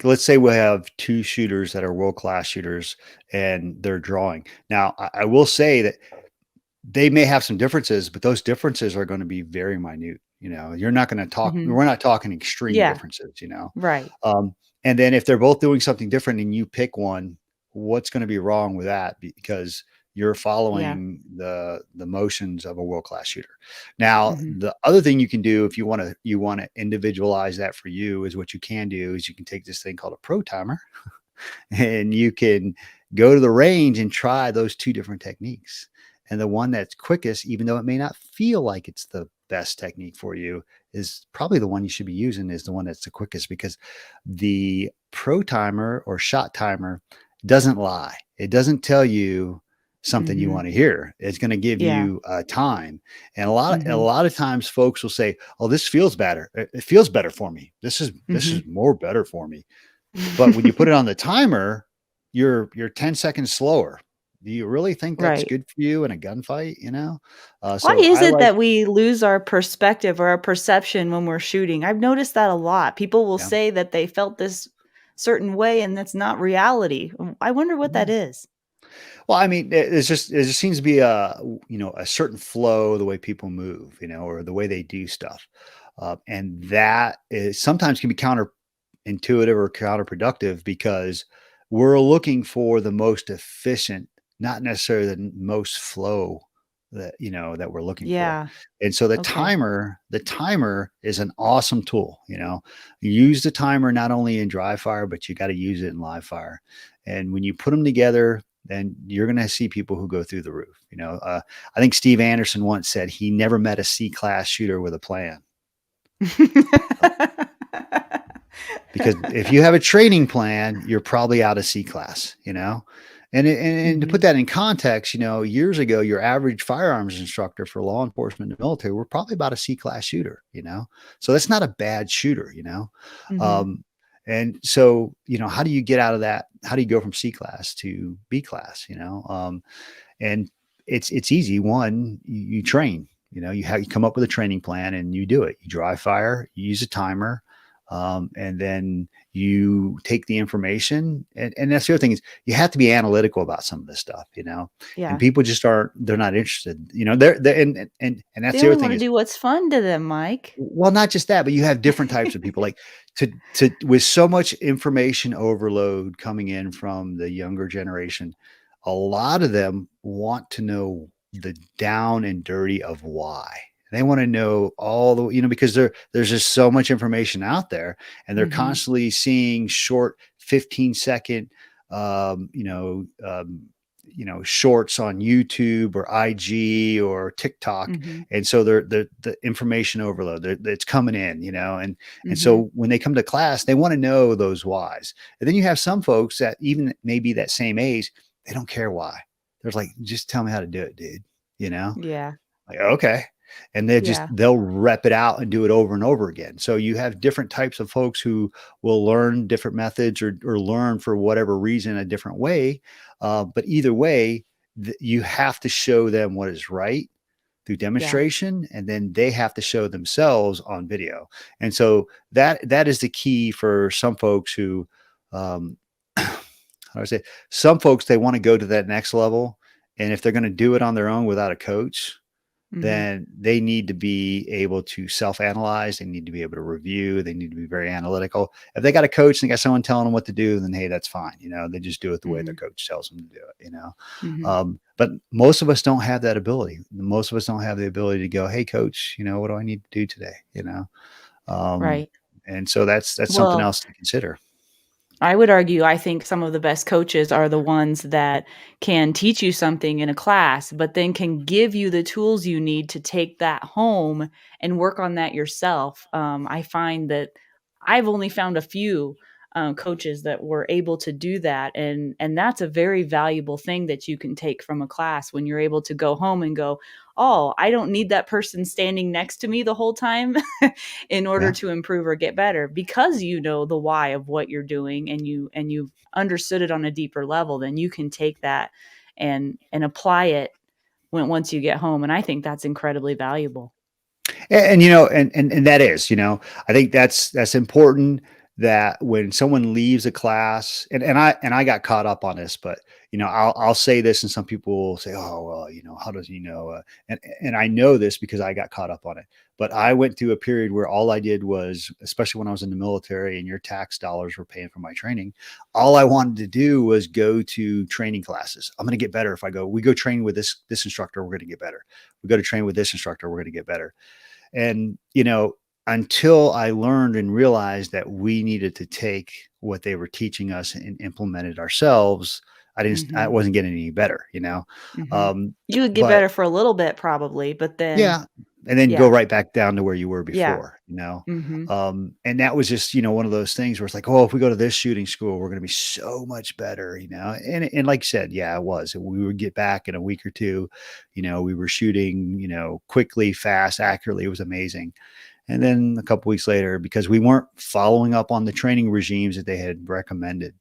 let's say we have two shooters that are world-class shooters and they're drawing. Now, I will say that they may have some differences, but those differences are going to be very minute. You're not going to talk, Hmm. we're not talking extreme Yeah. differences. Right. Um, and then if they're both doing something different and you pick one, what's going to be wrong with that? Because you're Yeah. following the motions of a world-class shooter. Now, Hmm. the other thing you can do if you want to individualize that for you is what you can do is you can take this thing called a pro timer and you can go to the range and try those two different techniques. And the one that's quickest, even though it may not feel like it's the best technique for you, is probably the one you should be using is the one that's the quickest because the pro timer or shot timer doesn't lie. It doesn't tell you something you Hmm. want to hear. It's going to give Yeah. you time. And a Hmm. lot of times folks will say, "Oh, this feels better. It feels better for me. This is Hmm. more better for me." But when you put it on the timer, you're 10 seconds slower. Do you really think that's Right. good for you in a gunfight? Why So is I it like, that we lose our perspective or our perception when we're shooting? I've noticed that a lot. People will yeah. say that they felt this certain way and that's not reality. I wonder what that Yeah. is. Well, I mean, it just seems to be a certain flow the way people move, or the way they do stuff, and that is sometimes can be counterintuitive or counterproductive because we're looking for the most efficient, not necessarily the most flow that we're looking for. Yeah. And so Okay. the timer is an awesome tool. You use the timer not only in dry fire, but you got to use it in live fire. And when you put them together, then you're going to see people who go through the roof. I think Steve Anderson once said he never met a C-class shooter with a plan. Because if you have a training plan, you're probably out of C-class. And to put Mhm. that in context, years ago, your average firearms instructor for law enforcement and the military were probably about a C-class shooter. So that's not a bad shooter. Mhm. Um, and so, how do you get out of that? How do you go from C-class to B-class? And it's easy. One, you train. You come up with a training plan and you do it. You dry fire, you use a timer, and then you take the information. And that's the other thing is you have to be analytical about some of this stuff. And Yeah. people just aren't. They're not interested. They're and that's They the other only thing wanna is do what's fun to them, Mike. well, not just that, but you have different types of people. Like to with so much information overload coming in from the younger generation, a lot of them want to know the down and dirty of why. They want to know all because there's just so much information out there, and they're Mhm. constantly seeing short 15-second, um, you know, um, shorts on YouTube or IG or TikTok, Mhm. and so the information overload it's coming in. And Mhm. so when they come to class they want to know those whys, and then you have some folks that even maybe that same age, they don't care why. They're like, just tell me how to do it, dude. you know Yeah. like, okay. And Yeah. they'll rep it out and do it over and over again. So you have different types of folks who will learn different methods or learn for whatever reason a different way. But either way, you have to show them what is right through Yeah. demonstration, and then they have to show themselves on video. And so that is the key for some folks who, how do I say, some folks, they want to go to that next level. And if they're going to do it on their own without a coach, Mhm. then they need to be able to self-analyze. They need to be able to review. They need to be very analytical. If they got a coach and they got someone telling them what to do, then hey, that's fine. They just do it the way their Mhm. coach tells them to do it. Mhm. But most of us don't have that ability. Most of us don't have the ability to go, hey, coach, what do I need to do today? Um, Right. and so that's something Well, else to consider. I would argue I think some of the best coaches are the ones that can teach you something in a class, but then can give you the tools you need to take that home and work on that yourself. I find that I've only found a few coaches that were able to do that, and that's a very valuable thing that you can take from a class when you're able to go home and go, "Oh, I don't need that person standing next to me the whole time." In order Yeah. to improve or get better because you know the why of what you're doing and you've understood it on a deeper level, then you can take that and apply it once you get home, and I think that's incredibly valuable. And that is, I think that's important. that when someone leaves a class, and I got caught up on this, but I'll say this, and some people will say, "Oh, well, how does he know?" And I know this because I got caught up on it. But I went through a period where all I did was, especially when I was in the military and your tax dollars were paying for my training, all I wanted to do was go to training classes. I'm going to get better if I go. We go train with this instructor, we're going to get better. We go to train with this instructor, we're going to get better. And, until I learned and realized that we needed to take what they were teaching us and implement it ourselves, I Mhm. wasn't getting any better. Mhm. Um, You would get but better for a little bit probably, but then yeah, and then go yeah. right back down to where you were Yeah. before. Mhm. And that was just, one of those things where it's like, oh, if we go to this shooting school, we're going to be so much better. And like you said, yeah, it was. We would get back in a week or two. We were shooting, quickly, fast, accurately. It was amazing. And then a couple weeks later, because we weren't following up on the training regimes that they had recommended.